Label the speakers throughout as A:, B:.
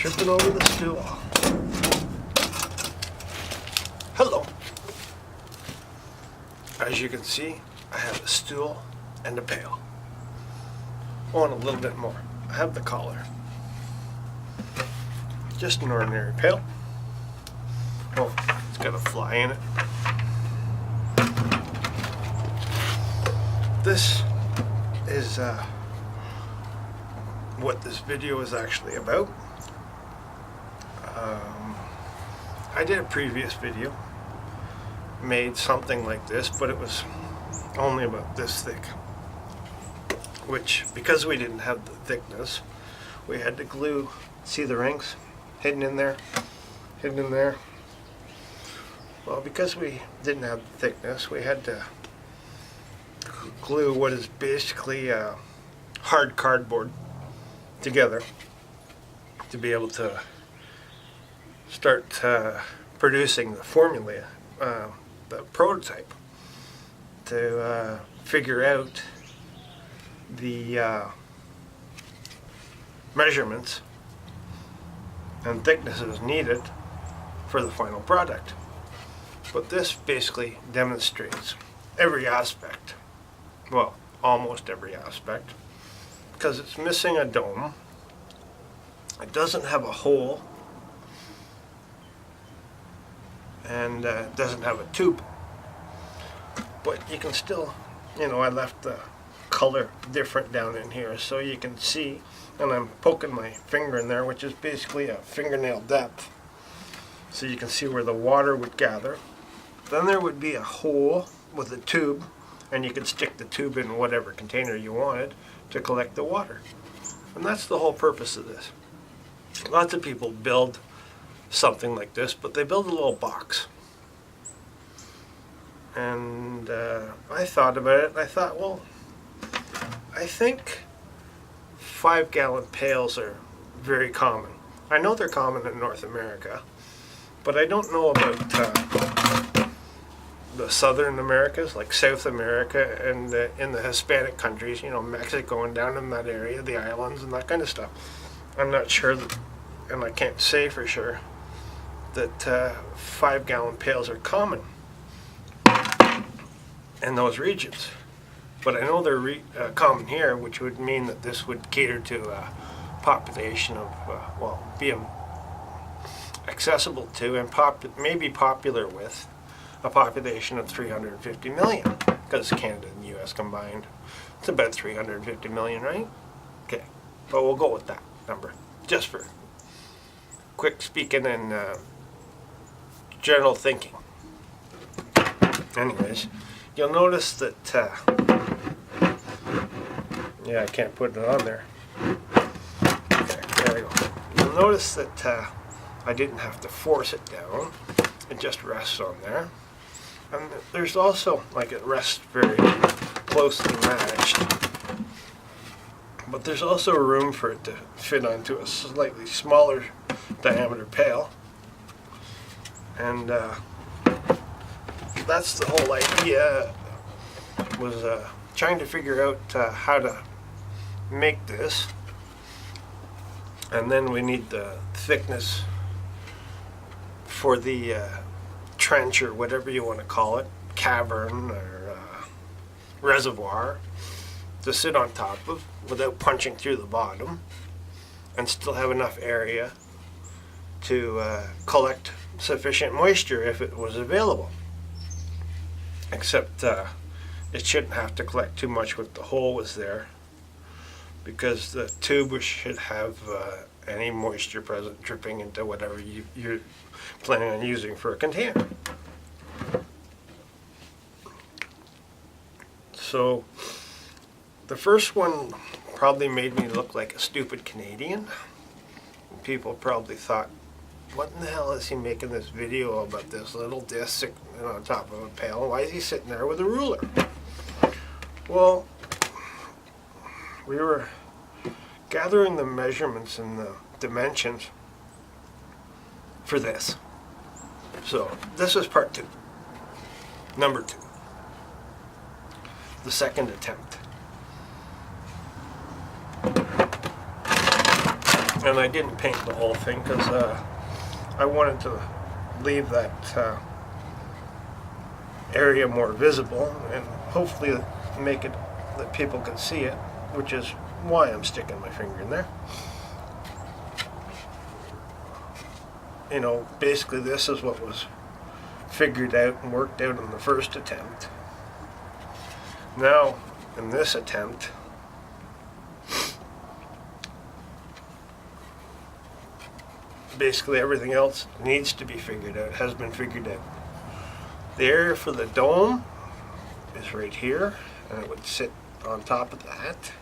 A: tripping over the stool. Hello. As you can see, I have a stool and a pail. Oh, and a little bit more. I have the collar. Just an ordinary pail. Oh, it's got a fly in it. This is what this video is actually about. I did a previous video, made something like this, but it was only about this thick, which, because we didn't have the thickness, we had to glue. See the rings hidden in there, hidden in there? Well, because we didn't have the thickness, we had to glue what is basically hard cardboard together to be able to start producing the formula, the prototype, to figure out the measurements and thicknesses needed for the final product. But this basically demonstrates every aspect, well, almost every aspect, because it's missing a dome, it doesn't have a hole, and it doesn't have a tube. But you can still, you know, I left the color different down in here so you can see, and I'm poking my finger in there, which is basically a fingernail depth, so you can see where the water would gather. Then there would be a hole with a tube, and you could stick the tube in whatever container you wanted to collect the water. And that's the whole purpose of this. Lots of people build something like this, but they build a little box. And I thought about it, and I thought, well, I think 5-gallon pails are very common. I know they're common in North America, but I don't know about the Southern Americas, like South America, and in the Hispanic countries, you know, Mexico and down in that area, the islands and that kind of stuff. I'm not sure that, and I can't say for sure, that 5-gallon pails are common in those regions. But I know they're common here, which would mean that this would cater to a population of, well, be accessible to and maybe popular with a population of 350 million, because Canada and the US combined, it's about 350 million, right? Okay, but we'll go with that number, just for quick speaking and general thinking. Anyways, you'll notice that, yeah, I can't put it on there. Okay, there we go. You'll notice that I didn't have to force it down. It just rests on there. And there's also, like, it rests very closely matched. But there's also room for it to fit onto a slightly smaller diameter pail. And that's the whole idea, was trying to figure out how to make this. And then we need the thickness for the trench, or whatever you want to call it, cavern or reservoir, to sit on top of without punching through the bottom, and still have enough area to collect sufficient moisture if it was available. Except it shouldn't have to collect too much if the hole was there, because the tube should have any moisture present dripping into whatever you're planning on using for a container. So the first one probably made me look like a stupid Canadian. People probably thought, what in the hell is he making this video about this little disc sitting on top of a pail? Why is he sitting there with a ruler? Well, we were gathering the measurements and the dimensions for this. So this is part 2, number 2, the second attempt. And I didn't paint the whole thing because I wanted to leave that area more visible and hopefully make it that people can see it, which is why I'm sticking my finger in there. You know, basically this is what was figured out and worked out in the first attempt. Now, in this attempt, basically everything else needs to be figured out, has been figured out. The area for the dome is right here, and it would sit on top of that.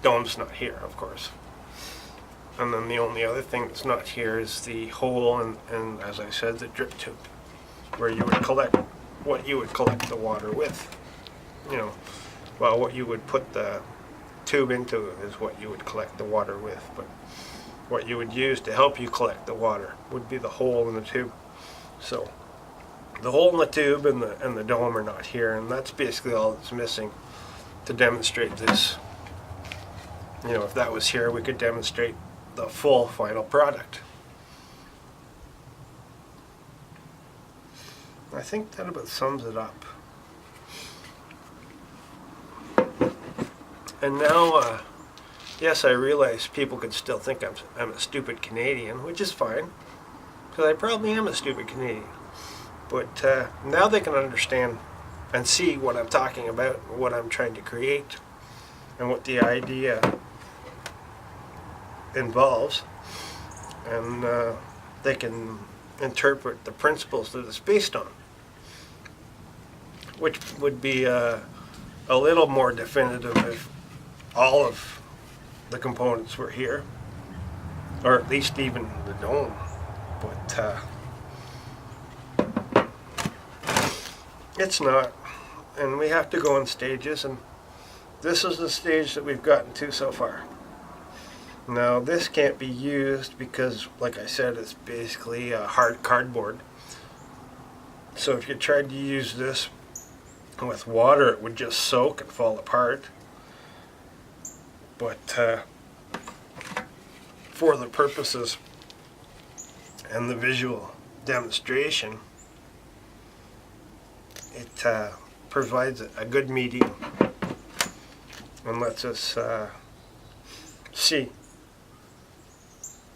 A: Dome's not here, of course. And then the only other thing that's not here is the hole and as I said, the drip tube, where you would collect what you would collect the water with. You know, well, what you would put the tube into is what you would collect the water with, but what you would use to help you collect the water would be the hole in the tube. So the hole in the tube and the dome are not here, and that's basically all that's missing to demonstrate this. You know, if that was here, we could demonstrate the full final product. I think that about sums it up. And now, yes, I realize people could still think I'm a stupid Canadian, which is fine, because I probably am a stupid Canadian. But now they can understand and see what I'm talking about, what I'm trying to create, and what the idea involves, and they can interpret the principles that it's based on, which would be a little more definitive if all of the components were here, or at least even the dome. But it's not, and we have to go in stages, and this is the stage that we've gotten to so far. Now this can't be used because, like I said, it's basically a hard cardboard. So if you tried to use this with water, it would just soak and fall apart. But for the purposes and the visual demonstration, it provides a good medium and lets us see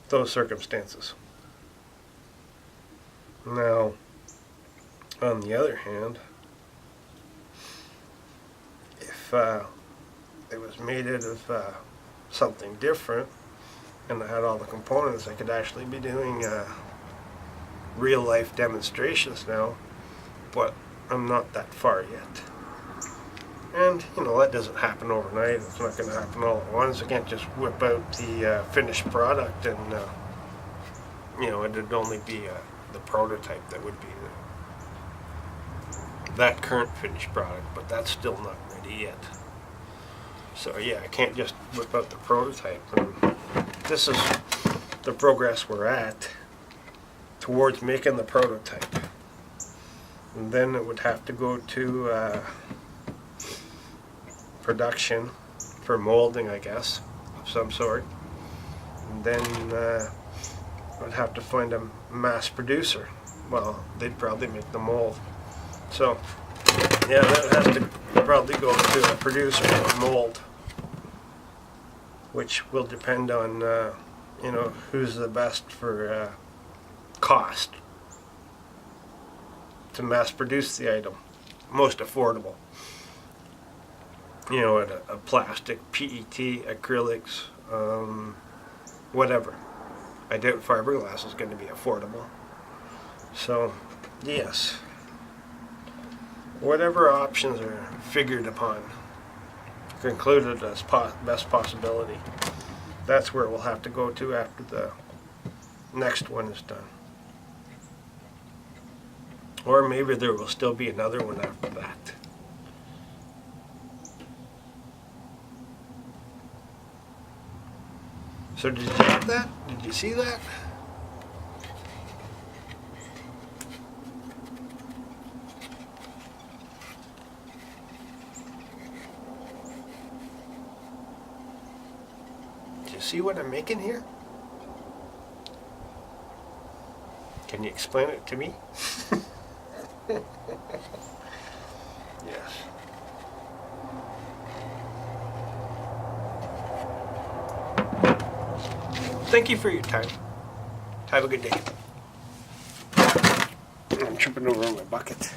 A: those circumstances. Now, on the other hand, if it was made out of something different and I had all the components, I could actually be doing real life demonstrations now, but I'm not that far yet. And, you know, that doesn't happen overnight. It's not going to happen all at once. I can't just whip out the finished product and, you know, it'd only be the prototype that would be that current finished product, but that's still not ready yet. So, yeah, I can't just whip out the prototype. And this is the progress we're at towards making the prototype. And then it would have to go to production for molding, I guess, of some sort. And then I'd have to find a mass producer. Well, they'd probably make the mold. So, yeah, that has to probably go to a producer of mold, which will depend on, you know, who's the best for cost to mass produce the item, most affordable. You know, a plastic, PET, acrylics, whatever. I doubt fiberglass is going to be affordable. So, yes, whatever options are figured upon, concluded as best possibility, that's where we'll have to go to after the next one is done. Or maybe there will still be another one after that. So did you get that? Did you see that? Did you see what I'm making here? Can you explain it to me? Yes. Thank you for your time. Have a good day. I'm tripping over my bucket.